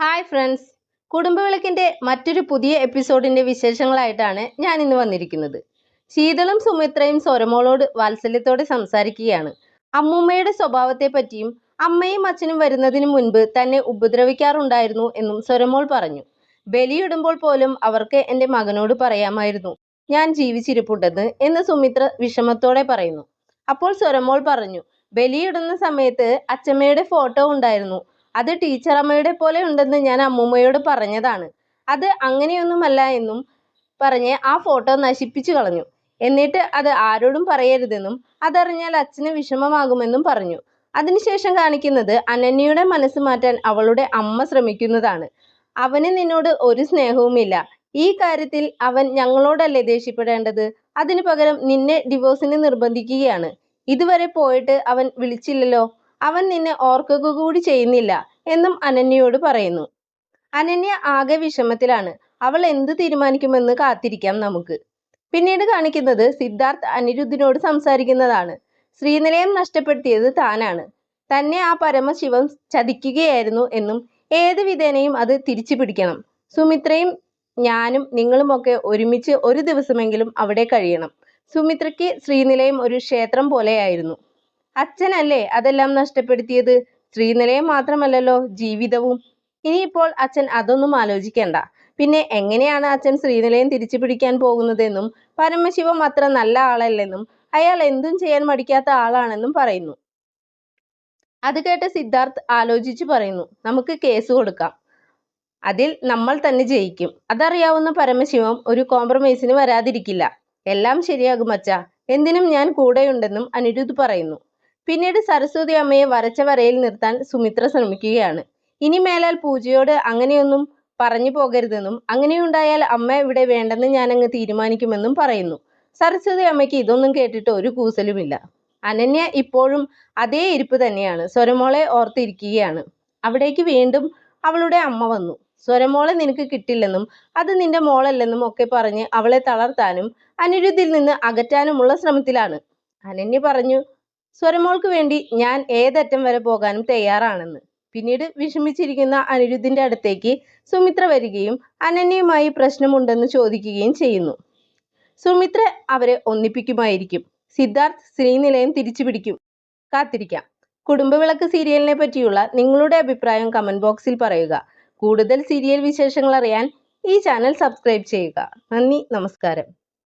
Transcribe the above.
Hi friends, കുടുംബവിളക്കിൻ്റെ മറ്റൊരു പുതിയ എപ്പിസോഡിൻ്റെ വിശേഷങ്ങളായിട്ടാണ് ഞാൻ ഇന്ന് വന്നിരിക്കുന്നത്. ശീതളും സുമിത്രയും സ്വരമോളോട് വാത്സല്യത്തോടെ സംസാരിക്കുകയാണ്. അമ്മൂമ്മയുടെ സ്വഭാവത്തെ പറ്റിയും അമ്മയും അച്ഛനും വരുന്നതിന് മുൻപ് തന്നെ ഉപദ്രവിക്കാറുണ്ടായിരുന്നു എന്നും സ്വരമോൾ പറഞ്ഞു. ബലിയിടുമ്പോൾ പോലും അവർക്ക് എൻ്റെ മകനോട് പറയാമായിരുന്നു ഞാൻ ജീവിച്ചിരിപ്പുണ്ടെന്ന് എന്ന് സുമിത്ര വിഷമത്തോടെ പറയുന്നു. അപ്പോൾ സ്വരമോൾ പറഞ്ഞു, ബലിയിടുന്ന സമയത്ത് അച്ഛമ്മയുടെ ഫോട്ടോ ഉണ്ടായിരുന്നു. അത് ടീച്ചറമ്മയുടെ പോലെ ഉണ്ടെന്ന് ഞാൻ അമ്മൂമ്മയോട് പറഞ്ഞതാണ്. അത് അങ്ങനെയൊന്നുമല്ല എന്നും പറഞ്ഞ് ആ ഫോട്ടോ നശിപ്പിച്ചു കളഞ്ഞു. എന്നിട്ട് അത് ആരോടും പറയരുതെന്നും അതറിഞ്ഞാൽ അച്ഛന് വിഷമമാകുമെന്നും പറഞ്ഞു. അതിനുശേഷം കാണിക്കുന്നത് അനന്യയുടെ മനസ്സ് മാറ്റാൻ അവളുടെ അമ്മ ശ്രമിക്കുന്നതാണ്. അവന് നിന്നോട് ഒരു സ്നേഹവുമില്ല. ഈ കാര്യത്തിൽ അവൻ ഞങ്ങളോടല്ലേ ദേഷ്യപ്പെടേണ്ടത്? അതിനു പകരം നിന്നെ ഡിവോഴ്സിന് നിർബന്ധിക്കുകയാണ്. ഇതുവരെ പോയിട്ട് അവൻ വിളിച്ചില്ലല്ലോ. അവൻ നിന്നെ ഓർക്കുക കൂടി ചെയ്യുന്നില്ല എന്നും അനന്യയോട് പറയുന്നു. അനന്യ ആകെ വിഷമത്തിലാണ്. അവൾ എന്ത് തീരുമാനിക്കുമെന്ന് കാത്തിരിക്കാം നമുക്ക്. പിന്നീട് കാണിക്കുന്നത് സിദ്ധാർത്ഥ് അനിരുദ്ധിനോട് സംസാരിക്കുന്നതാണ്. ശ്രീനിലയം നഷ്ടപ്പെടുത്തിയത് താനാണ്. തന്നെ ആ പരമശിവൻ ചതിക്കുകയായിരുന്നു എന്നും ഏത് വിധേനയും അത് തിരിച്ചു പിടിക്കണം. സുമിത്രയും ഞാനും നിങ്ങളുമൊക്കെ ഒരുമിച്ച് ഒരു ദിവസമെങ്കിലും അവിടെ കഴിയണം. സുമിത്രയ്ക്ക് ശ്രീനിലയം ഒരു ക്ഷേത്രം പോലെയായിരുന്നു. അച്ഛനല്ലേ അതെല്ലാം നഷ്ടപ്പെടുത്തിയത്? ശ്രീനിലയം മാത്രമല്ലല്ലോ, ജീവിതവും. ഇനിയിപ്പോൾ അച്ഛൻ അതൊന്നും ആലോചിക്കേണ്ട. പിന്നെ എങ്ങനെയാണ് അച്ഛൻ ശ്രീനിലയം തിരിച്ചു പിടിക്കാൻ പോകുന്നതെന്നും പരമശിവം അത്ര നല്ല ആളല്ലെന്നും അയാൾ എന്തും ചെയ്യാൻ മടിക്കാത്ത ആളാണെന്നും പറയുന്നു. അത് കേട്ട് സിദ്ധാർത്ഥ് ആലോചിച്ചു പറയുന്നു, നമുക്ക് കേസ് കൊടുക്കാം. അതിൽ നമ്മൾ തന്നെ ജയിക്കും. അതറിയാവുന്ന പരമശിവം ഒരു കോംപ്രമൈസിന് വരാതിരിക്കില്ല. എല്ലാം ശരിയാകും അച്ഛാ, എന്തിനും ഞാൻ കൂടെയുണ്ടെന്നും അനിരുദ്ധ് പറയുന്നു. പിന്നീട് സരസ്വതി അമ്മയെ വരച്ച വരയിൽ നിർത്താൻ സുമിത്ര ശ്രമിക്കുകയാണ്. ഇനി മേലാൽ പൂജയോട് അങ്ങനെയൊന്നും പറഞ്ഞു പോകരുതെന്നും അങ്ങനെയുണ്ടായാൽ അമ്മ ഇവിടെ വേണ്ടെന്ന് ഞാനങ്ങ് തീരുമാനിക്കുമെന്നും പറയുന്നു. സരസ്വതി അമ്മയ്ക്ക് ഇതൊന്നും കേട്ടിട്ട് ഒരു കൂസലുമില്ല. അനന്യ ഇപ്പോഴും അതേ ഇരിപ്പ് തന്നെയാണ്. സ്വരമോളെ ഓർത്തിരിക്കുകയാണ്. അവിടേക്ക് വീണ്ടും അവളുടെ അമ്മ വന്നു. സ്വരമോളെ നിനക്ക് കിട്ടില്ലെന്നും അത് നിന്റെ മോളല്ലെന്നും ഒക്കെ പറഞ്ഞ് അവളെ തളർത്താനും അനിരുദ്ധിൽ നിന്ന് അകറ്റാനുമുള്ള ശ്രമത്തിലാണ്. അനന്യ പറഞ്ഞു, സ്വരമോൾക്ക് വേണ്ടി ഞാൻ ഏതറ്റം വരെ പോകാനും തയ്യാറാണെന്ന്. പിന്നീട് വിഷമിച്ചിരിക്കുന്ന അനിരുദ്ധിന്റെ അടുത്തേക്ക് സുമിത്ര വരികയും അനന്യയുമായി പ്രശ്നമുണ്ടെന്ന് ചോദിക്കുകയും ചെയ്യുന്നു. സുമിത്ര അവരെ ഒന്നിപ്പിക്കുമായിരിക്കും. സിദ്ധാർത്ഥ് ശ്രീനിലയം തിരിച്ചു പിടിക്കും. കാത്തിരിക്കാം. കുടുംബവിളക്ക് സീരിയലിനെ പറ്റിയുള്ള നിങ്ങളുടെ അഭിപ്രായം കമന്റ് ബോക്സിൽ പറയുക. കൂടുതൽ സീരിയൽ വിശേഷങ്ങൾ അറിയാൻ ഈ ചാനൽ സബ്സ്ക്രൈബ് ചെയ്യുക. നന്ദി, നമസ്കാരം.